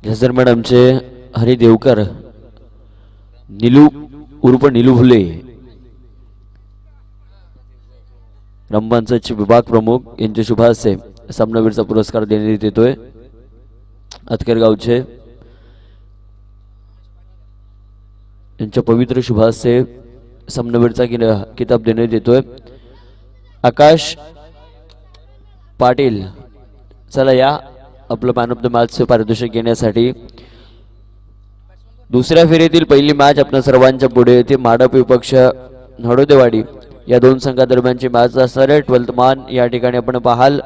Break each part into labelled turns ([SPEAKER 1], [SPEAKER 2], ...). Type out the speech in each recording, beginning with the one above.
[SPEAKER 1] जसर मॅडमचे हरी देवकर नीलू उर्फ नीलू फुले रंगमंचाचे विभाग प्रमुख यांचे शुभ हस्ते सामनावीरचा पुरस्कार देण्यात येतोय। अतकेर गावचे यांच्या पवित्र शुभ हस्ते सामनावीरचा किताब देण्यात येतोय। आकाश पाटील चला या आपलं मॅन ऑफ द मॅचचे पारितोषिक घेण्यासाठी। दुसऱ्या फेरीतील पहिली मॅच आपल्या सर्वांच्या पुढे येते। माडप विपक्ष हळोदेवाडी या दोन संघादरम्यानची मॅच असणार आहे। 12th मान या ठिकाणी आपण पाहाल।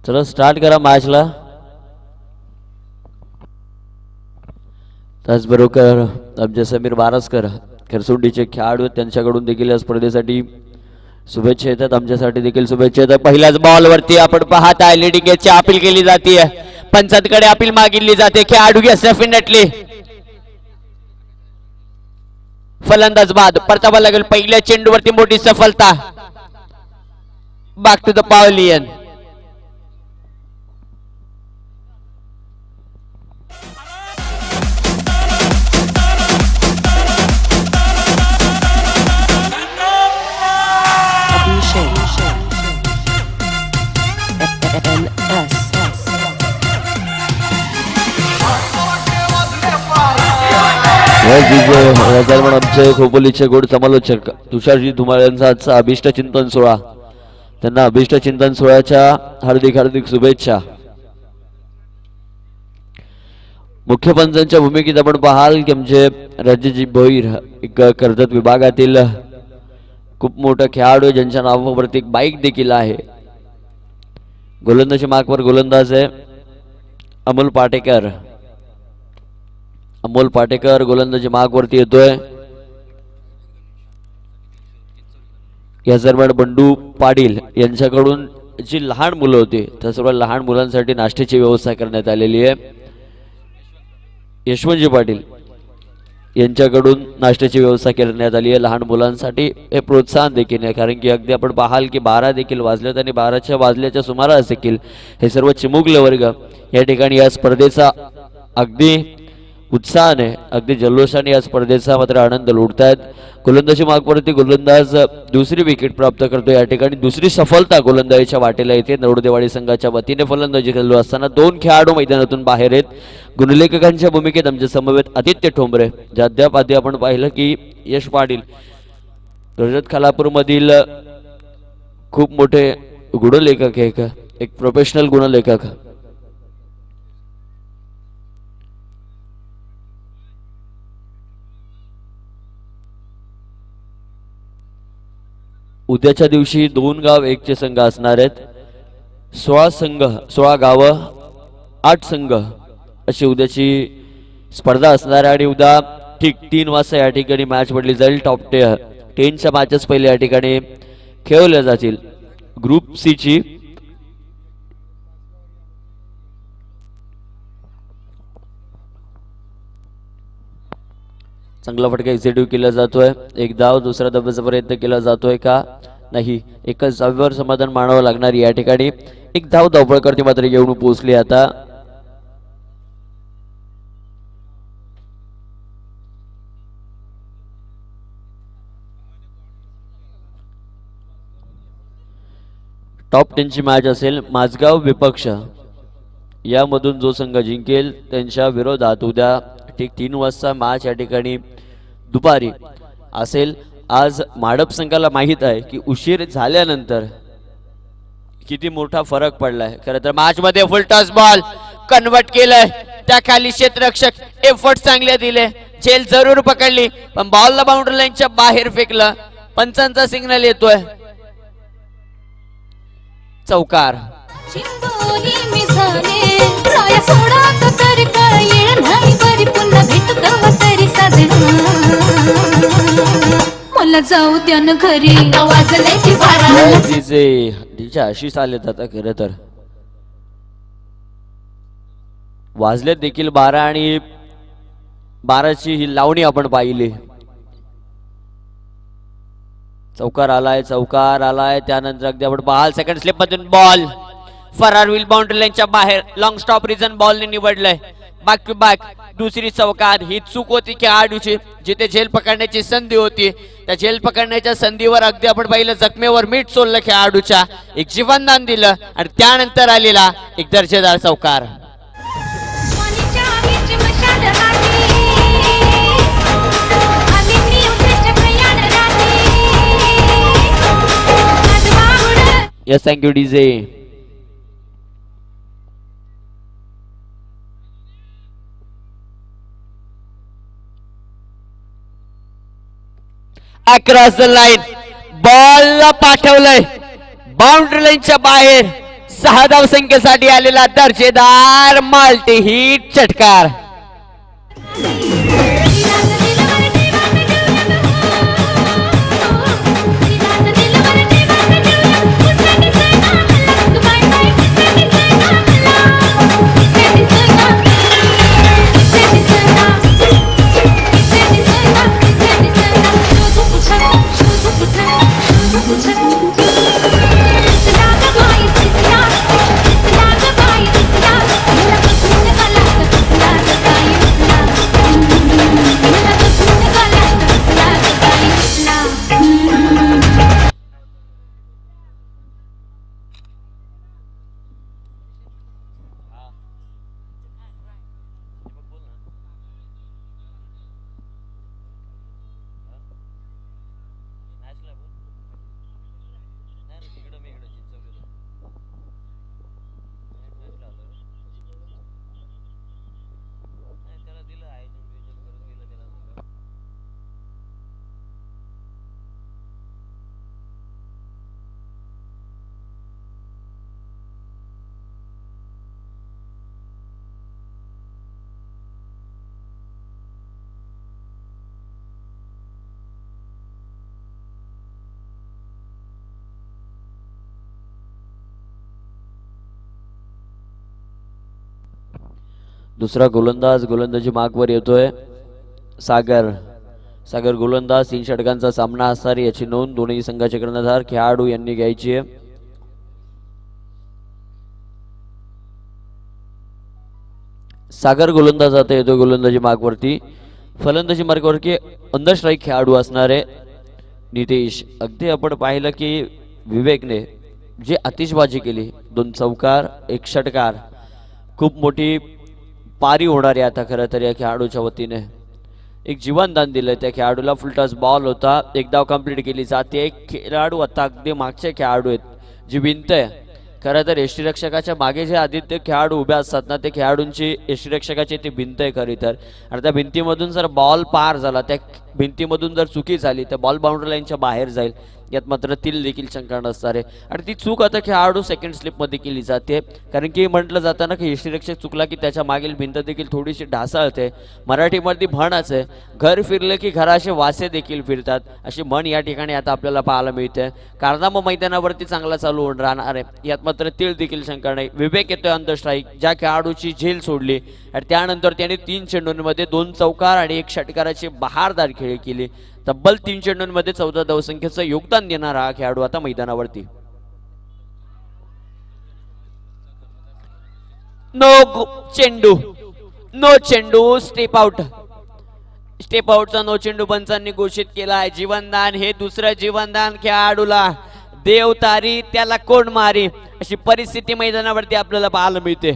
[SPEAKER 1] चला स्टार्ट करा मॅचला। त्याचबरोबर आमचे समीर बारसकर खरसुंडीचे खेळाडू त्यांच्याकडून देखील या स्पर्धेसाठी शुभेच्छा येतात, आमच्यासाठी देखील शुभेच्छा येतात। पहिल्याच बॉल वरती आपण पाहत आहे लीडिंग एजची अपील केली जाते, पंचांकडे अपील मागितली जाते। खेळाडू डेफिनेटली फलंदाज बाद परतावा लागेल। पहिल्या चेंडूवरती मोठी सफलता। Back to the pavilion. आमचे खोपोलीचे गोड समालोचक तुषारजी धुमाळ यांचा आजचा अभिष्ट चिंतन सोहळा, त्यांना अभिष्ट चिंतन सोहळ्याच्या हार्दिक हार्दिक शुभेच्छा। मुख्य पंचांच्या भूमिकेत आपण पाहाल की आमचे राजेजी भोईर एक कर्जत विभागातील खूप मोठा खेळाडू ज्यांच्या नावावरती एक बाईक देखील आहे। गोलंदाजी मार्कवर गोलंदाज आहे अमोल पाटेकर। अमोल पाटेकर गोलंदाजी मार्कवरती येतोय। या दरम्यान बंडू पाटील यांच्याकडून जी लहान मुलं होती त्या सर्व लहान मुलांसाठी नाश्त्याची व्यवस्था करण्यात आलेली आहे। यशवंतजी पाटील यांच्याकडून नाश्त्याची व्यवस्था करण्यात आली आहे लहान मुलांसाठी। हे प्रोत्साहन देखील आहे, कारण की अगदी आपण पाहाल की 12 देखील वाजलेत आणि 12च्या वाजल्याच्या सुमारास देखील हे सर्व चिमुकले वर्ग या ठिकाणी या स्पर्धेचा अगदी उत्साहाने अगदी जल्लोषाने या स्पर्धेचा मात्र आनंद लुटतायत। गोलंदाजी मार्कवरती गोलंदाज दुसरी विकेट प्राप्त करतो। या ठिकाणी दुसरी सफलता गोलंदाजीच्या वाटेला येते। नरोदेवाडी संघाच्या वतीने फलंदाजी खेळलो असताना दोन खेळाडू मैदानातून बाहेर आहेत। गुणलेखकांच्या भूमिकेत आमच्या समवेत आदित्य ठोंबरे, जे अद्याप आधी आपण पाहिलं की यश पाटील कर्जत खालापूर मधील खूप मोठे गुणलेखक आहे, एक प्रोफेशनल गुणलेखक। उद्याच्या दिवशी 2 गाव 1 चे संघ असणार आहेत। 16 संघ 16 गाव 8 संघ अशी उद्याची स्पर्धा असणार आहे। आणि उद्या ठीक 3 वाजता या ठिकाणी मॅच पडली जाईल। टॉप 10च्या मॅचेस पहिले या ठिकाणी खेळवल्या जातील। ग्रुप सी ची चांगला फटका एक्झिक्यूट केला जातोय। एक धाव दुसरा धावेचा प्रयत्न केला जातोय का नाही, एकच धावेवर समाधान मानावं लागणार। या ठिकाणी एक धाव धावपळकरती मात्र येऊन पोहोचली। आता टॉप 10 ची मॅच असेल। माझगाव विपक्ष यामधून जो संघ जिंकेल त्यांच्या विरोधात उद्या ठीक 3 वाजता मॅच या ठिकाणी दुपारी असेल. आज माडप संघाला माहित आहे की उशीर झाल्यानंतर किती मोठा फरक पडलाय. खरं तर मॅच मध्ये फुल टॉस बॉल कन्वर्ट केलंय, त्या खाली क्षेत्ररक्षक एफर्ट चांगले दिले, झेल जरूर पकडली पण बॉलला बाउंड्री लाईनच्या बाहेर फेकलं. पंचांचा सिग्नल येतोय, चौकार.
[SPEAKER 2] मला जाऊ द्या ना घरी, वाजले की
[SPEAKER 1] डीजे अशीच आलेत आता. खरं तर वाजलेत देखील 12 आणि 12ची ही लावणी आपण पाहिली. चौकार आलाय, चौकार आलाय. त्यानंतर अगदी आपण बहाल सेकंड स्लिप मधून बॉल फरार होईल बाउंड्री लाईनच्या बाहेर. लॉंग स्टॉप रिझन बॉलने निवडलंय. बॅक टू बॅक दुसरी चौकार. ही चूक होती खेळाडूची, जिथे झेल पकडण्याची संधी होती त्या झेल पकडण्याच्या संधीवर अगदी आपण पाहिलं जखमेवर मीठ सोडलं खेळाडूच्या, एक जीवनदान दिलं आणि त्यानंतर आलेला एक दर्जेदार चौकार. Yes, thank you DJ. Across the line ball पाठवलंय बाउंड्री लाईनच्या बाहेर. 6 धावसंख्येसाठी आलेला दर्जेदार मल्टी हिट षटकार. दुसरा गोलंदाज गोलंदाजी मार्कवर येतोय. सागर सागर गोलंदाज. 3 षटकांचा सामना असणार याची नोंद दोन्ही संघाचे कर्णधार खेळाडू यांनी घ्यायची आहे. सागर गोलंदाज आता येतो गोलंदाजी मार्कवरती. फलंदाजी मार्कवरती अंडर स्ट्राईक खेळाडू असणार आहे नितेश. अगदी आपण पाहिलं की विवेकने जे आतिषबाजी केली, 2 चौकार 1 षटकार, खूप मोठी पारी होणार आहे आता. खरं तर या खेळाडूच्या वतीने एक जीवनदान दिलं त्या खेळाडूला. फुल टॉस बॉल होता, एक धाव कंप्लीट केली जाते. एक खेळाडू आता अगदी मागचे खेळाडू आहेत जी भिंत आहे. खरं तर यष्टीरक्षकाच्या मागे जे आदित्य खेळाडू उभे असतात ना, ते खेळाडूंची यष्टीरक्षकाची ती भिंत आहे खरी तर. आणि त्या भिंतीमधून जर बॉल पार झाला, त्या भिंतीमधून जर चुकी झाली तर बॉल बाउंड्री लाईनच्या बाहेर जाईल. यात मात्र तिल देखील शंका नसणार आहे. आणि ती चूक आता खेळाडू सेकंड स्लिपमध्ये केली जाते, कारण की म्हटलं जातं ना की यष्टीरक्षक चुकला की त्याच्या मागील भिंत देखील थोडीशी ढासळते. मराठीमध्ये म्हणच आहे, घर फिरले की घराचे वासे देखील फिरतात, अशी म्हण या ठिकाणी आता आपल्याला पाहायला मिळते. कारनामा मैदानावरती चांगला चालू होऊन राहणार आहे, यात मात्र तिळ देखील शंका नाही. विवेक येतोय ऑन द स्ट्राईक. ज्या खेळाडूची झेल सोडली आणि त्यानंतर त्याने 3 चेंडूंमध्ये 2 चौकार आणि 1 षटकाराची बहारदार खेळी केली. तब्बल 3 चेंडूंमध्ये 14 धावसंख्येचं योगदान देणारा हा खेळाडू आता मैदानावरती. नो चेंडू, नो चेंडू, स्टेप आउट. स्टेप आउटचा नो चेंडू पंचांनी घोषित केला आहे. जीवनदान, हे दुसरं जीवनदान खेळाडूला. देव तारी त्याला कोण मारी, अशी परिस्थिती मैदानावरती आपल्याला पाहायला मिळते.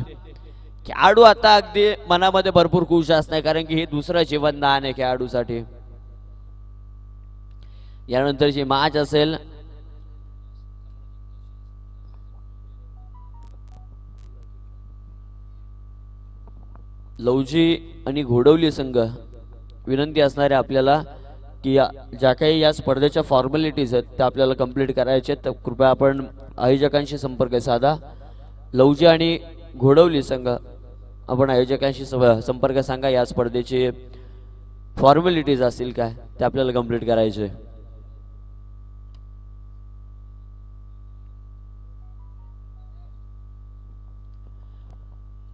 [SPEAKER 1] खेळाडू आता अगदी मनामध्ये भरपूर खुश असणार, कारण की हे दुसरं जीवनदान आहे खेळाडूसाठी. यानंतरची मॅच असेल लवजी आणि घोडवली संघ. विनंती असणार आहे आपल्याला की ज्या काही या स्पर्धेच्या फॉर्मॅलिटीज आहेत त्या आपल्याला कंप्लीट करायच्या आहेत, तर कृपया आपण आयोजकांशी संपर्क साधा. लवजी आणि घोडवली संघ, आपण आयोजकांशी संपर्क सांगा. या स्पर्धेची फॉर्मॅलिटीज असतील काय ते आपल्याला कंप्लीट करायचे.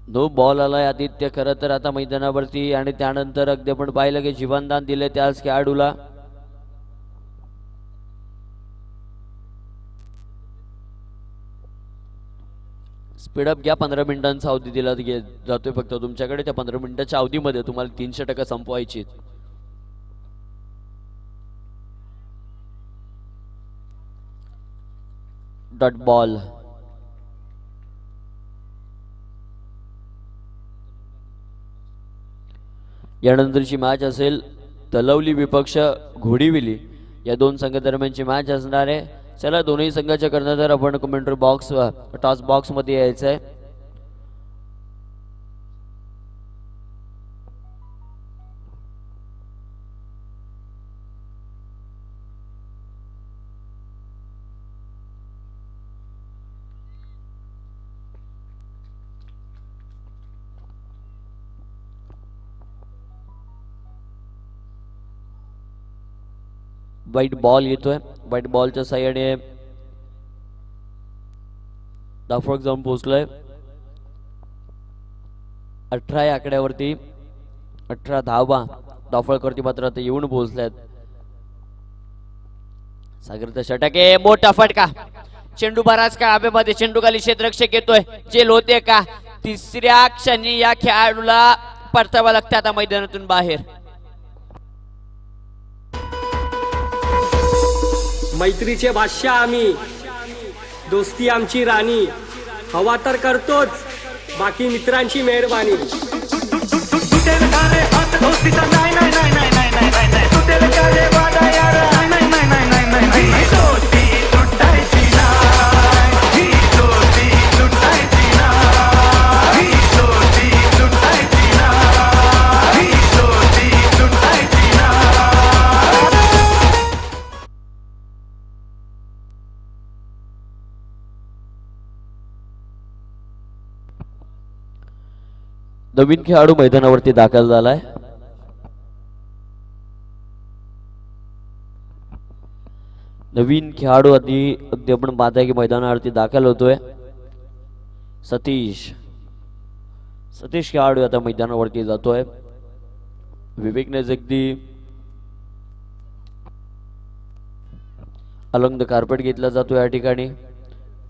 [SPEAKER 1] नो बॉल आलाय आदित्य खरं तर आता मैदानावरती, आणि त्यानंतर अगदी आपण पाहिलं की जीवनदान दिले त्याच खेळाडूला. स्पीडअप घ्या, 15 मिनिटांचा अवधी दिला जातोय फक्त तुमच्याकडे. त्या 15 मिनिटाच्या अवधीमध्ये तुम्हाला 300% संपवायची. Dot ball. यानंतरची मॅच असेल तलवली विपक्ष घोडीविली. या दोन संघ दरम्यानची मॅच असणार आहे. चला दोन्ही संघाच्या कर्णधार आपण कमेंट्री बॉक्स टॉस बॉक्स मध्ये यायचं आहे. वाईट बॉल येतोय. वाईट बॉलच्या साह्याने धावफलक जाऊन पोहोचलोय 18 या आकड्यावरती. 18 धावा धावफलकावरती मात्र आता येऊन पोहोचल्यात. सागरचा षटक आहे, मोठा फटका. चेंडू बराच काळ हवेमध्ये, चेंडू खाली क्षेत्ररक्षक येतोय. जेल होते का? तिसऱ्या क्षणी या खेळाडूला परतावा लागते आता मैदानातून बाहेर.
[SPEAKER 3] मैत्रीचे बादशाह आम्ही, दोस्ती आमची राणी. हवा तर करतोच, बाकी मित्रांची मेहरबानी.
[SPEAKER 1] नवीन खेळाडू मैदानावरती दाखल झालाय. नवीन खेळाडू अगदी आपण पाहताय की मैदानावरती दाखल होतोय. सतीश खेळाडू आता मैदानावरती जातोय. विवेकने जगदी अलंग द कार्पेट घेतला जातो या ठिकाणी.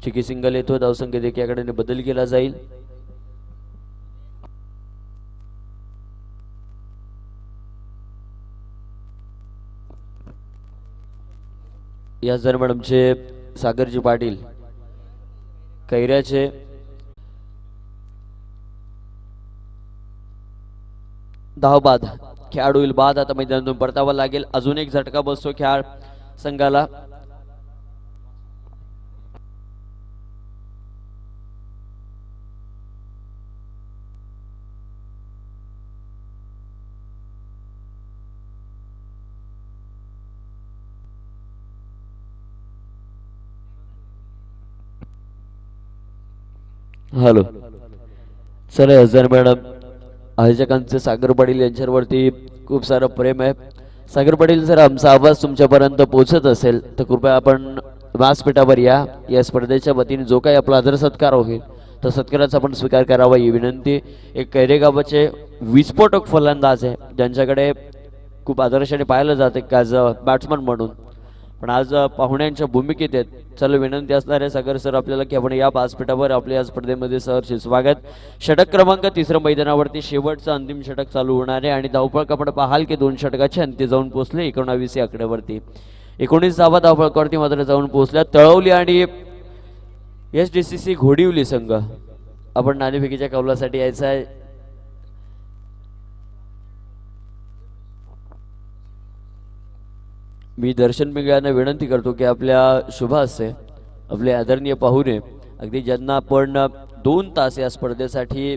[SPEAKER 1] चिकी सिंगल येतोय. धावसंख्येत एकाकडे बदल केला जाईल. याच दरम्यान आमचे सागरजी पाटील कैऱ्याचे धाव बाद. खेळाडू होईल बाद. आता मैदानातून परतावा लागेल. अजून एक झटका बसतो खेळ संघाला. हॅलो चला हजर मॅडम, आयोजकांचे सागर पाटील यांच्यावरती खूप सारं प्रेम आहे. सागर पाटील, जर आमचा आवाज तुमच्यापर्यंत पोहोचत असेल तर कृपया आपण व्यासपीठावर या. या स्पर्धेच्या वतीने जो काही आपला आदर सत्कार होईल तर सत्काराचा आपण स्वीकार करावा ही विनंती. एक कैरे गावाचे विस्फोटक फलंदाज आहे, ज्यांच्याकडे खूप आदर्शाने पाहिलं जाते ॲज अ बॅट्समन म्हणून, पण आज पाहुण्यांच्या भूमिकेत आहेत. चला विनंती असणार आहे सागर सर आपल्याला की आपण या व्यासपीठावर आपल्या या स्पर्धेमध्ये सहर्ष स्वागत. षटक क्रमांक 3 मैदानावरती शेवटचं अंतिम षटक चालू होणार आहे आणि धावफलक आपण पाहाल की 2 षटकाचे अंती जाऊन पोहोचले 19 या आकड्यावरती. 19 धावा धावफलकावरती मात्र जाऊन पोहोचल्या. तळवली आणि SDCC घोडिवली संघ. आपण नाणेफेकीच्या कौलासाठी यायचं आहे. मी दर्शन पिंगळ्यांना विनंती करतो की आपल्या शुभ हस्ते आपले आदरणीय पाहुणे अगदी ज्यांना आपण 2 तास या स्पर्धेसाठी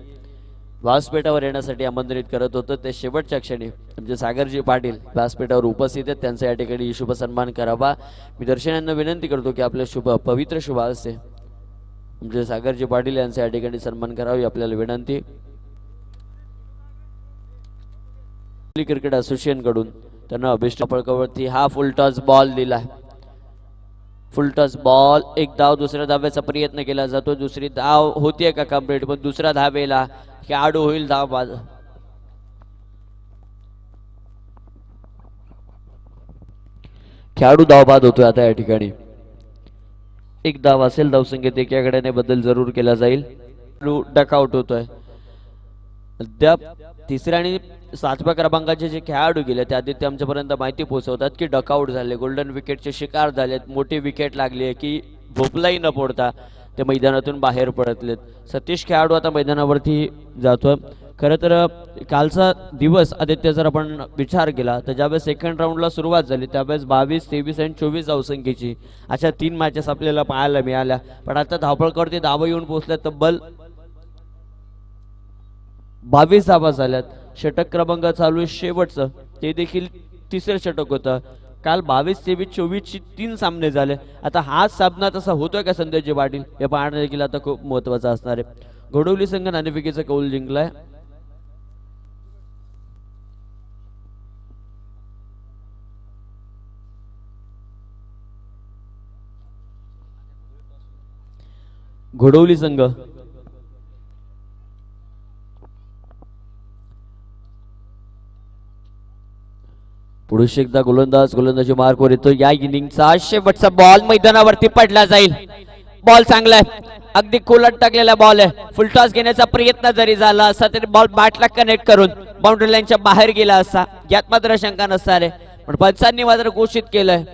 [SPEAKER 1] व्यासपीठावर येण्यासाठी आमंत्रित करत होतं ते शेवटच्या क्षणी म्हणजे सागरजी पाटील व्यासपीठावर उपस्थित आहेत, त्यांचा या ठिकाणी शुभ सन्मान करावा. मी दर्शन यांना विनंती करतो की आपल्या पवित्र शुभ हस्ते म्हणजे सागरजी पाटील यांचा या ठिकाणी सन्मान करावी आपल्याला विनंती. क्रिकेट असोसिएशन कडून त्यांना अभिष्ट फळकावरती हा फुल टॉस बॉल दिला. फुल टॉस बॉल, एक धाव, दुसऱ्या धाव्याचा प्रयत्न केला जातो. दुसरी धाव होतीये का कंप्लीट, पण दुसऱ्या धावेला खेळाडू होईल धाव बाद. खेळाडू धाव बाद होतोय आता या ठिकाणी. एक धाव असेल धावसंख्येत एकाकडे बदल जरूर केला जाईल. डकआउट होतोय. अद्याप तिसऱ्या आणि 7व्या क्रमांकाचे जे खेळाडू गेले त्या आदित्य आमच्यापर्यंत माहिती पोहोचवतात की डकआउट झाले, गोल्डन विकेटचे शिकार झालेत, मोठी विकेट लागली आहे की भोपलाही न पडता ते मैदानातून बाहेर पडतलेत. सतीश खेळाडू आता मैदानावरती जातोय. खरं तर कालचा दिवस आदित्य जर आपण विचार केला तर ज्यावेळेस सेकंड राऊंडला सुरुवात झाली त्यावेळेस 22, 23 आणि 24 धावसंख्येची अशा 3 मॅचेस आपल्याला पाहायला मिळाल्या. पण आता धावपळकरती धावा येऊन पोहोचल्या तब्बल 22 धावा झाल्यात. षटक क्रमांक चालू आहे शेवटचं, ते देखील तिसरं षटक होतं. काल 22, 23, 24 3 सामने झाले. आता हाच सामना तसा होतोय का संदेशजी पाटील हे पाहणं देखील आता खूप महत्वाचं असणार आहे. घोडवली संघ नाणेफेकीचा कौल जिंकलाय. घोडवली संघ पुरुष एकदा गोलंदाजी मार्कवर येतो. या इनिंगचा शेवटचा बॉल मैदानावरती पडला जाईल. बॉल चांगला आहे, अगदी खोलात टाकलेला बॉल आहे. फुलटॉस घेण्याचा प्रयत्न जरी झाला असता तरी बॉल बॅटला कनेक्ट करून बाउंड्री लाईनच्या बाहेर गेला असता यात मात्र शंका नसणार आहे. पण पंचांनी मात्र घोषित केलंय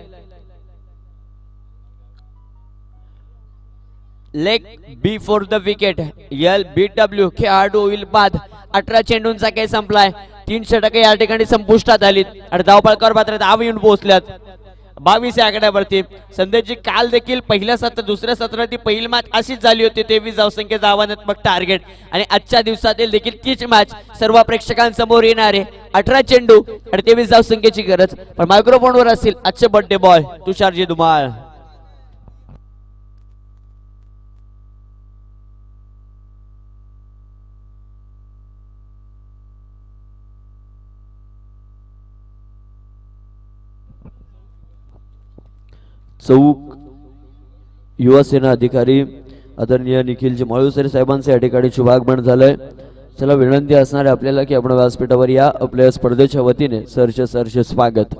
[SPEAKER 1] leg before the wicket. LBW खेळाडू होईल बाद. 18 चेंडूंचा खेळ संपलाय. 3 षटके या ठिकाणी संपुष्टात आलीत आणि धावपळकर मात्र धाव येऊन पोहोचल्यात 22 या आकड्यावरती. संदेशजी काल देखील पहिल्या सत्र दुसऱ्या सत्राची पहिली मॅच अशीच झाली होती. 23 धावसंख्येचं आव्हानात्मक टार्गेट आणि आजच्या दिवसातील देखील तीच मॅच सर्व प्रेक्षकांसमोर येणार आहे. 18 चेंडू आणि 23 धावसंख्येची गरज. पण मायक्रोफोनवर असतील आजचे बर्थडे बॉय तुषारजी धुमाळ. चौक युवा सेना अधिकारी आदरणीय निखिलजी माळुसरे साहेबांचे या ठिकाणी शुभागमन झालंय. चला विनंती असणार आहे आपल्याला की आपण व्यासपीठावर या. आपल्या स्पर्धेच्या वतीने सरचे स्वागत.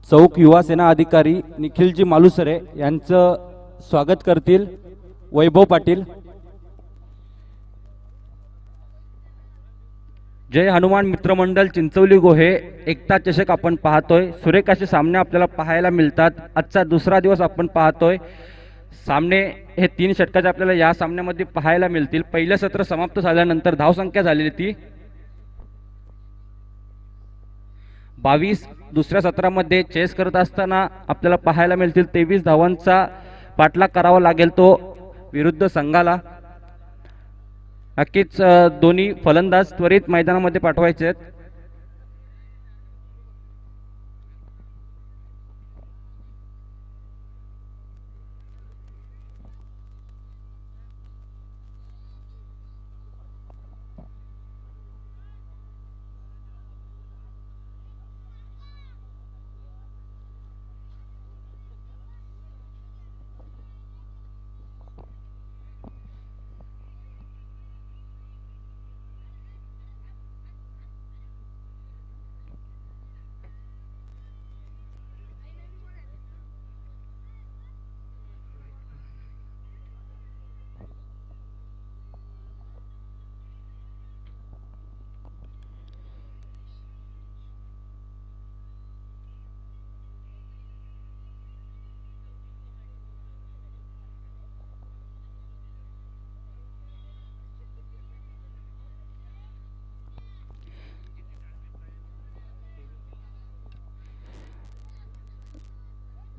[SPEAKER 4] चौक युवा सेना अधिकारी निखिलजी मालुसरे यांचं स्वागत करतील वैभव पाटील. जय हनुमान मित्रमंडळ चिंचवली गोहे एकता चषक आपण पाहतोय. सुरेख असे सामने आपल्याला पाहायला मिळतात. आजचा दुसरा दिवस आपण पाहतोय. सामने हे 3 षटकाचे आपल्याला या सामन्यामध्ये पाहायला मिळतील. पहिलं सत्र समाप्त झाल्यानंतर धावसंख्या झालेली ती 22. दुसऱ्या सत्रामध्ये चेस करत असताना आपल्याला पाहायला मिळतील 23 धावांचा पाठलाग करावा लागेल तो विरुद्ध संघाला. नक्कीच दोन्ही फलंदाज त्वरित मैदानामध्ये पाठवायचे आहेत.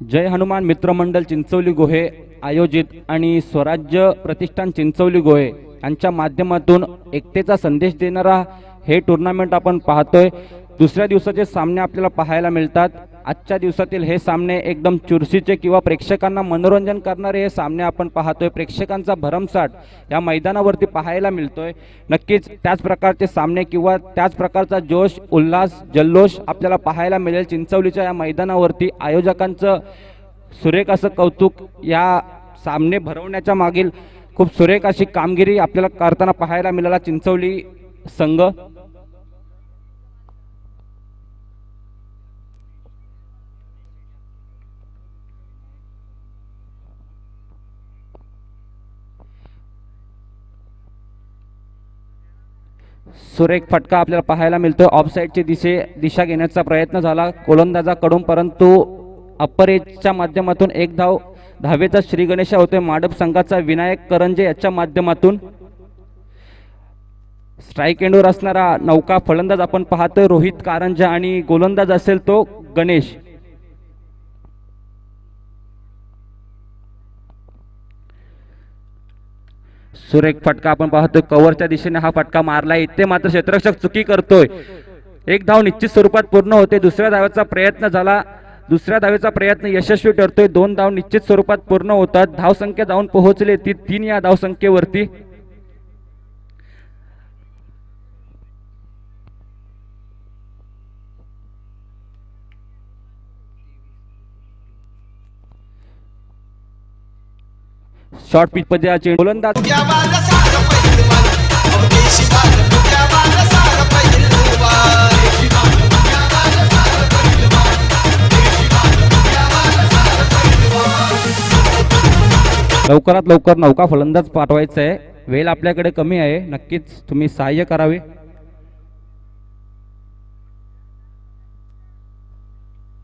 [SPEAKER 4] जय हनुमान मित्रमंडळ चिंचवली गोहे आयोजित आणि स्वराज्य प्रतिष्ठान चिंचवली गोहे यांच्या माध्यमातून एकतेचा संदेश देणारा हे टुर्नामेंट आपण पाहतोय। दुसऱ्या दिवसाचे सामने आपल्याला पाहायला मिळतात। आजच्या दिवसातील हे सामने एकदम चुरशीचे किंवा प्रेक्षकांना मनोरंजन करणारे हे सामने आपण पाहतोय। प्रेक्षकांचा भरमसाठ या मैदानावरती पाहायला मिळतोय। नक्कीच त्याच प्रकारचे सामने किंवा त्याच प्रकारचा जोश उल्हास जल्लोष आपल्याला पाहायला मिळेल चिंचवलीच्या या मैदानावरती। आयोजकांचं सुरेख असं कौतुक या सामने भरवण्याच्या मागील खूप सुरेख अशी कामगिरी आपल्याला करताना पाहायला मिळाला चिंचवली संघ। सुरेख फटका आपल्याला पाहायला मिळतोय। ऑफसाईडची दिशा घेण्याचा प्रयत्न झाला गोलंदाजाकडून, परंतु अप्पर एजच्या माध्यमातून एक धावेचा श्री गणेशा होतोय माडप संघाचा विनायक करंजे याच्या माध्यमातून। स्ट्राईक एंडवर असणारा नौका फलंदाज आपण पाहतोय रोहित कारंजा आणि गोलंदाज असेल तो गणेश। सुरेख फटका आपण पाहतोय कव्हरच्या दिशेने हा फटका मारला। इथे मात्र क्षेत्ररक्षक चुकी करतोय। एक धाव निश्चित स्वरूपात पूर्ण होते। दुसऱ्या धावेचा प्रयत्न झाला, दुसऱ्या धावेचा प्रयत्न यशस्वी ठरतोय। 2 धाव निश्चित स्वरूपात पूर्ण होतात। धावसंख्या जाऊन पोहोचले ती 3 या धावसंख्येवरती। शॉर्ट पिच पद्धतीचे गोलंदाज लवकरात लवकर नौका फलंदाज पाठवायचा आहे। वेळ आपल्याकडे कमी आहे, नक्कीच तुम्ही सहाय्य करावे।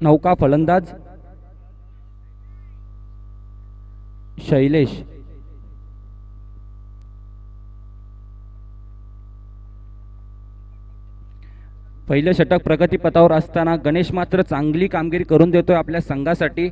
[SPEAKER 4] नौका फलंदाज शैलेश। पहिलं षटक प्रगतीपथावर असताना गणेश मात्र चांगली कामगिरी करून देतोय आपल्या संघासाठी।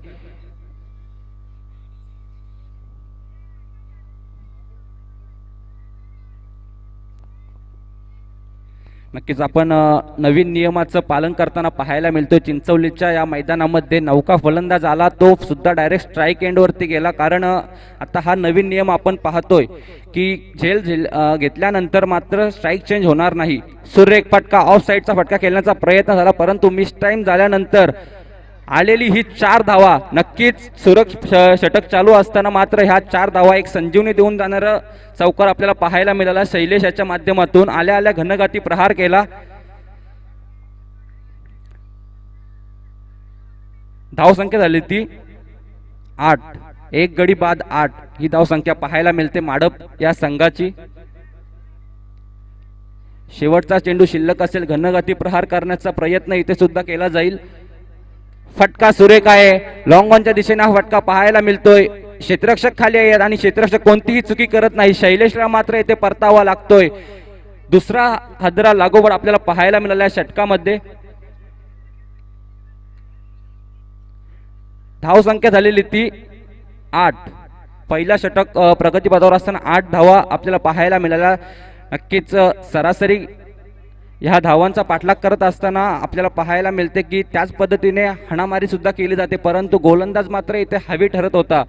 [SPEAKER 4] नक्कीच आपण नवीन नियमाचं पालन करताना पाहायला मिळतोय चिंचवलीच्या या मैदानामध्ये। नौका फलंदाज आला तो सुद्धा डायरेक्ट स्ट्राईक एंडवरती गेला, कारण आता हा नवीन नियम आपण पाहतोय की झेल घेतल्यानंतर मात्र स्ट्राईक चेंज होणार नाही। सुरेख फटका ऑफ साईडचा फटका खेळण्याचा प्रयत्न झाला, परंतु मिस टाइम झाल्यानंतर आलेली ही 4 धावा नक्कीच षटक चालू असताना मात्र ह्या 4 धावा एक संजीवनी देऊन जाणारं चौकार आपल्याला पाहायला मिळाला। शैलेश याच्या माध्यमातून आल्या आल्या घनघाती प्रहार केला। धावसंख्या झाली ती 8, एक गडी बाद 8 ही धावसंख्या पाहायला मिळते माडप या संघाची। शेवटचा चेंडू शिल्लक असेल, घनघाती प्रहार करण्याचा प्रयत्न इथे सुद्धा केला जाईल। फटका सुरेख आहे, लॉंग ऑनच्या दिशेने हा फटका पाहायला मिळतोय। क्षेत्ररक्षक खाली आहेत आणि क्षेत्ररक्षक कोणतीही चुकी करत नाही। शैलेशला मात्र इथे परतावा लागतोय। दुसरा हादरा लागोपाठ आपल्याला पाहायला मिळाला षटकामध्ये। धावसंख्या झालेली ती 8। पहिला षटक प्रगतीपथावर असताना 8 धावा आपल्याला पाहायला मिळाल्या। नक्कीच सरासरी ह्या धावांचा पाठलाग करत असताना आपल्याला पाहायला मिळते की त्याच पद्धतीने हाणामारी सुद्धा केली जाते, परंतु गोलंदाज मात्र इथे हवी ठरत होता।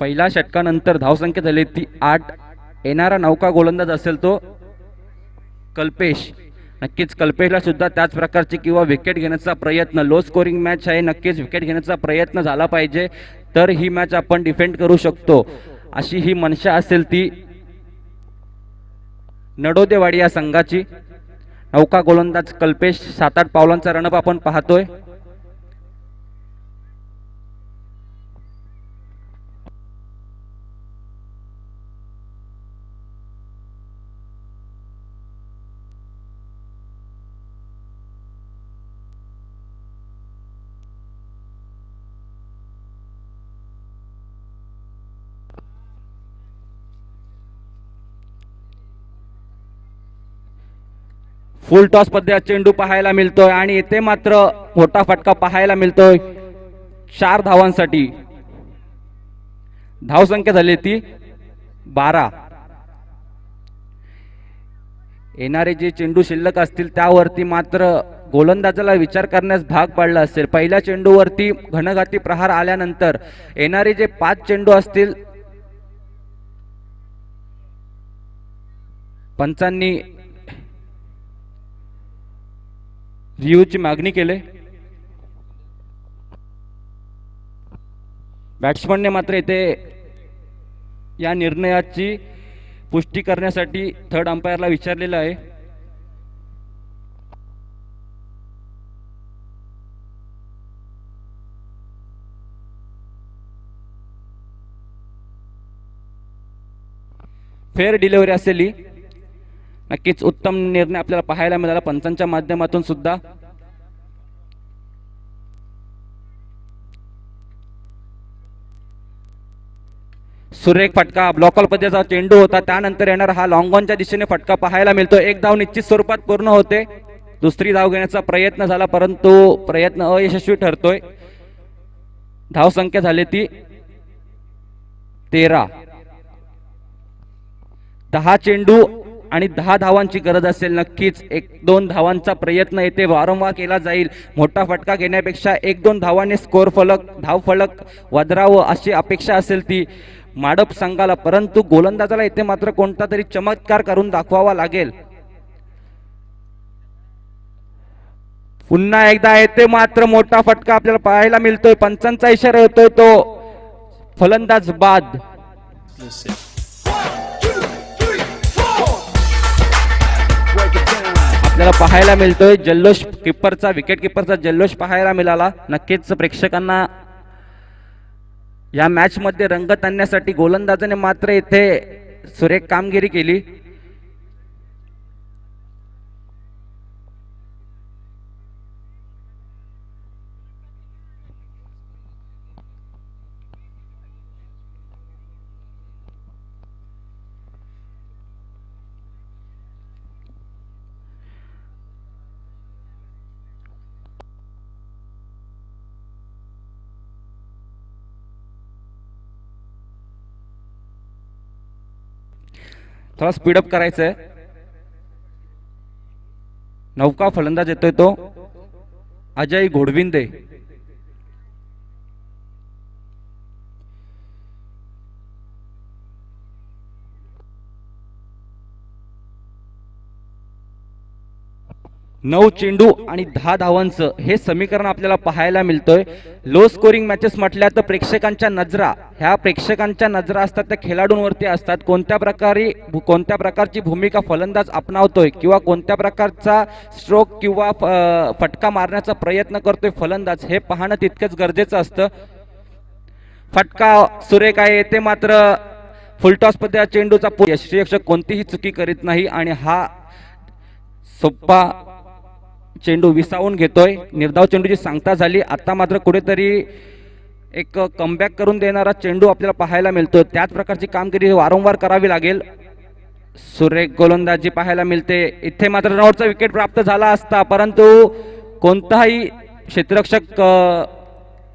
[SPEAKER 4] पहिल्या षटकानंतर धावसंख्या झाली ती 8। येणारा नौका गोलंदाज असेल तो कल्पेश। नक्कीच कल्पेशला सुद्धा त्याच प्रकारची किंवा विकेट घेण्याचा प्रयत्न, लो स्कोरिंग मॅच आहे, नक्कीच विकेट घेण्याचा प्रयत्न झाला पाहिजे तर ही मॅच आपण डिफेंड करू शकतो। अशी ही मनशा असेल ती नडोदेवाडी या संघाची. नौका गोलंदाज कल्पेश 7-8 पावलांचा रणप आपण पाहतोय. फुल टॉस पद्धतीचा चेंडू पाहायला मिळतोय आणि इथे मात्र मोठा फटका पाहायला मिळतोय 4 धावांसाठी. धावसंख्या झाली ती 12. येणारे जे चेंडू शिल्लक असतील त्यावरती मात्र गोलंदाजाला विचार करण्यास भाग पाडला असेल. पहिल्या चेंडूवरती घनघाती प्रहार आल्यानंतर येणारे जे 5 चेंडू असतील पंचांनी रिव्ह्यूची मागणी केली. बॅट्समनने मात्र इथे या निर्णयाची पुष्टी करण्यासाठी थर्ड अंपायरला विचारलेलं आहे. फेअर डिलिव्हरी असेल नक्कीच उत्तम निर्णय आपल्याला पाहायला मिळाला पंचांच्या माध्यमातून सुद्धा. सुरेख फटका ब्लॉकॉल पद्धतीचा चेंडू होता. त्यानंतर येणार हा लॉंग ऑनच्या दिशेने फटका पाहायला मिळतो. एक धाव निश्चित स्वरूपात पूर्ण होते. दुसरी धाव घेण्याचा प्रयत्न झाला परंतु प्रयत्न अयशस्वी ठरतोय. धाव संख्या झाली ती 13. 10 चेंडू आणि 10 धावांची गरज असेल. नक्कीच 1-2 धावांचा प्रयत्न येथे वारंवार केला जाईल. मोठा फटका घेण्यापेक्षा 1-2 धावांनी स्कोर फलक धाव फलक वदरावं अशी अपेक्षा असेल ती माडप संघाला. परंतु गोलंदाजाला येथे मात्र कोणता तरी चमत्कार करून दाखवावा लागेल. पुन्हा एकदा येथे मात्र मोठा फटका आपल्याला पाहायला मिळतोय. पंचांचा इशारा होतोय तो फलंदाज बाद. आपल्याला पाहायला मिळतोय जल्लोष किपरचा विकेट किपरचा जल्लोष पाहायला मिळाला. नक्कीच प्रेक्षकांना या मॅच मध्ये रंगत आणण्यासाठी गोलंदाजाने मात्र इथे सुरेख कामगिरी केली. थोडा स्पीडअप करायचं आहे. नौका फलंदाज येतोय तो अजय घोडविंदे. नऊ चेंडू आणि 10 धावांचं हे समीकरण आपल्याला पाहायला मिळतोय. लो स्कोरिंग मॅचेस म्हटल्या तर प्रेक्षकांच्या नजरा असतात त्या खेळाडूंवरती असतात. कोणत्या प्रकारची भूमिका फलंदाज अपनावतोय किंवा कोणत्या प्रकारचा स्ट्रोक किंवा फटका मारण्याचा प्रयत्न करतोय फलंदाज हे पाहणं तितकंच गरजेचं असतं. फटका सुरेख आहे. येथे मात्र फुलटॉस पद्धतीच्या चेंडूचा यष्टीरक्षक कोणतीही चुकी करीत नाही आणि हा सोप्पा चेंडू विसावून घेतोय. निर्धाव चेंडूची सांगता झाली. आता मात्र कुठेतरी एक कमबॅक करून देणारा चेंडू आपल्याला पाहायला मिळतो. त्याच प्रकारची कामगिरी वारंवार करावी लागेल. सुरेख गोलंदाजी पाहायला मिळते. इथे मात्र रनआउटचा विकेट प्राप्त झाला असता परंतु कोणताही क्षेत्ररक्षक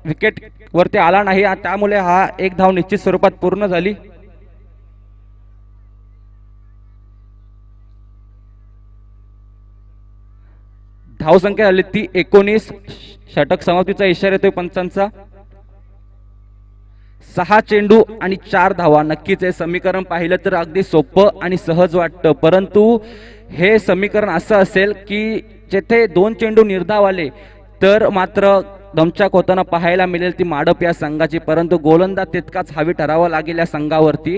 [SPEAKER 4] विकेट वरती आला नाही. त्यामुळे हा 1 धाव निश्चित स्वरूपात पूर्ण झाली. धावसंख्या झाली ती 19. षटक समाप्तीचा इशारा येतोय पंचांचा. 6 चेंडू आणि 4 धावा. नक्कीच हे समीकरण पाहिलं तर अगदी सोपं आणि सहज वाटतं परंतु हे समीकरण असं असेल की जेथे 2 चेंडू निर्धाव आले तर मात्र दमछाक होताना पाहायला मिळेल ती माडप या संघाची, परंतु गोलंदाज तितकाच हवी ठरावा लागेल या संघावरती.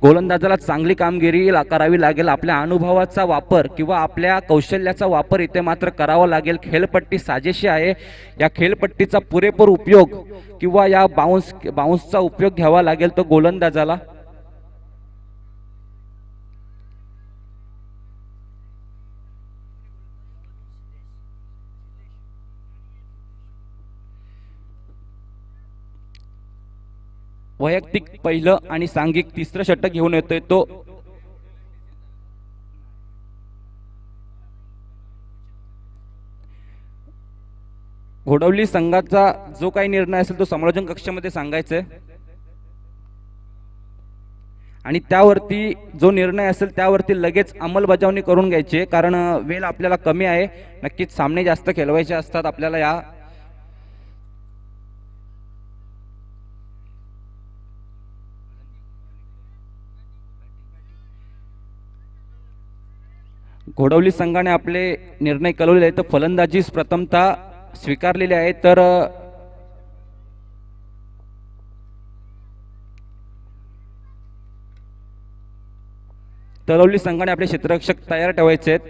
[SPEAKER 4] गोलंदाजाला चांगली कामगिरी करावी लागेल, आपल्या अनुभवाचा वापर किंवा आपल्या कौशल्याचा वापर इथे मात्र करावा लागेल. खेळपट्टी साजेशी आहे, या खेळपट्टीचा पुरेपूर उपयोग किंवा या बाउन्सचा उपयोग घ्यावा लागेल तो गोलंदाजाला. वैयक्तिक पहिलं आणि सांघिक तिसरं षटक घेऊन येतोय तो घोडवली संघाचा जो काही निर्णय असेल तो समालोचन कक्षामध्ये सांगायचा आहे आणि त्यावरती जो निर्णय असेल त्यावरती लगेच अंमलबजावणी करून घ्यायची आहे, कारण वेळ आपल्याला कमी आहे. नक्कीच सामने जास्त खेळवायचे असतात आपल्याला. या घोडवली संघाने आपले निर्णय कळवलेले आहेत. तर फलंदाजीच प्रथमतः स्वीकारलेले आहे. तर तळवली संघाने आपले क्षेत्ररक्षक तयार ठेवायचे आहेत.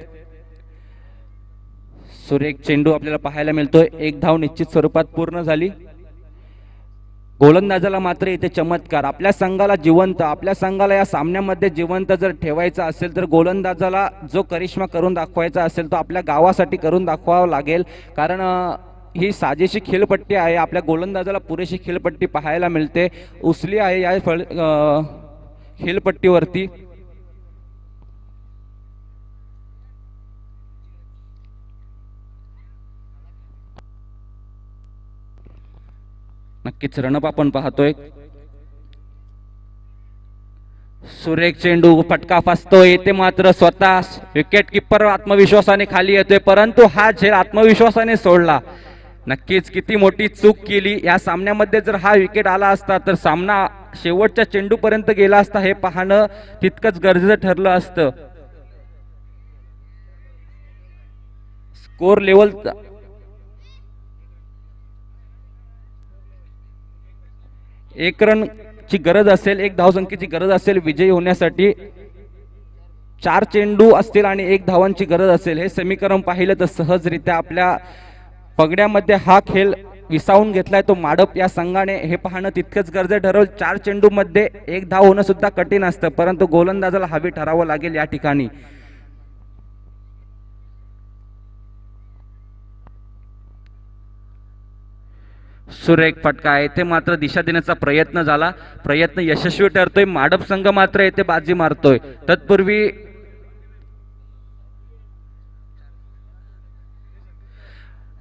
[SPEAKER 4] सुरेख चेंडू आपल्याला पाहायला मिळतोय. एक धाव निश्चित स्वरूपात पूर्ण झाली. गोलंदाजाला मात्र इथे चमत्कार, आपल्या संघाला जिवंत, आपल्या संघाला या सामन्यामध्ये जिवंत जर ठेवायचा असेल तर गोलंदाजाला जो करिश्मा करून दाखवायचा असेल तो आपल्या गावासाठी करून दाखवावा लागेल, कारण ही साजेशी खेळपट्टी आहे. आपल्या गोलंदाजाला पुरेशी खेळपट्टी पाहायला मिळते, उसली आहे या खेळपट्टीवरती. नक्कीच रणप आपण पाहतोय. सुरेख चेंडू, फटका फसतोय. येथे मात्र स्वतः विकेट किपर आत्मविश्वासाने खाली येतोय, परंतु हा झेल आत्मविश्वासाने सोडला. नक्कीच किती मोठी चूक केली या सामन्यामध्ये. जर हा विकेट आला असता तर सामना शेवटच्या चेंडूपर्यंत गेला असता, हे पाहणं तितकंच गरजेचं ठरलं असतं. स्कोर लेवल एक रनची गरज असेल, एक धावसंख्येची गरज असेल विजयी होण्यासाठी. 4 चेंडू असतील आणि 1 धावांची गरज असेल. हे समीकरण पाहिलं तर सहजरित्या आपल्या पगड्यामध्ये हा खेळ विसावून घेतलाय तो माडप या संघाने, हे पाहणं तितकंच गरजेचं ठरवलं. 4 चेंडू मध्ये 1 धाव होणं सुद्धा कठीण असतं, परंतु गोलंदाजाला हवी ठरावं लागेल या ठिकाणी. सुरेख फटका आहे, ते मात्र दिशा देण्याचा प्रयत्न झाला, प्रयत्न यशस्वी ठरतोय. माडप संघ मात्र येथे बाजी मारतोय. तत्पूर्वी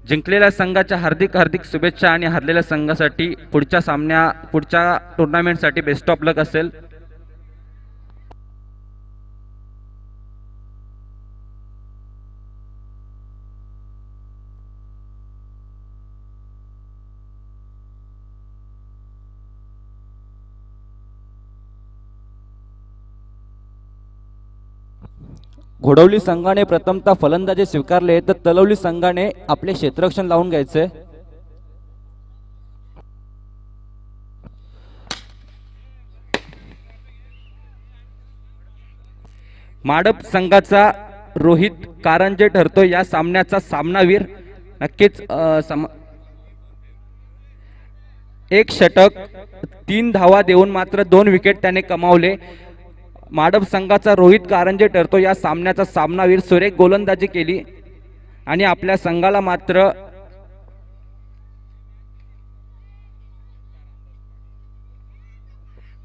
[SPEAKER 4] जिंकलेल्या संघाच्या हार्दिक हार्दिक शुभेच्छा आणि हरलेल्या संघासाठी पुढच्या टुर्नामेंटसाठी बेस्ट ऑफ लक असेल. घोडवली संघाने प्रथमतः फलंदाजी स्वीकारले, तर तळवली संघाने आपले क्षेत्ररक्षण लावून घ्यायचे. माडप संघाचा रोहित कारंजे ठरतो या सामन्याचा सामनावीर. नक्कीच एक षटक 3 धावा देऊन मात्र 2 विकेट त्याने कमावले. माडप संघाचा रोहित कारंजे ठरतो या सामन्याचा सामनावीर. सुरेख गोलंदाजी केली आणि आपल्या संघाला मात्र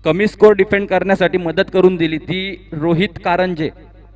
[SPEAKER 4] कमी स्कोर डिफेंड करण्यासाठी मदत करून दिली ती रोहित कारंजे.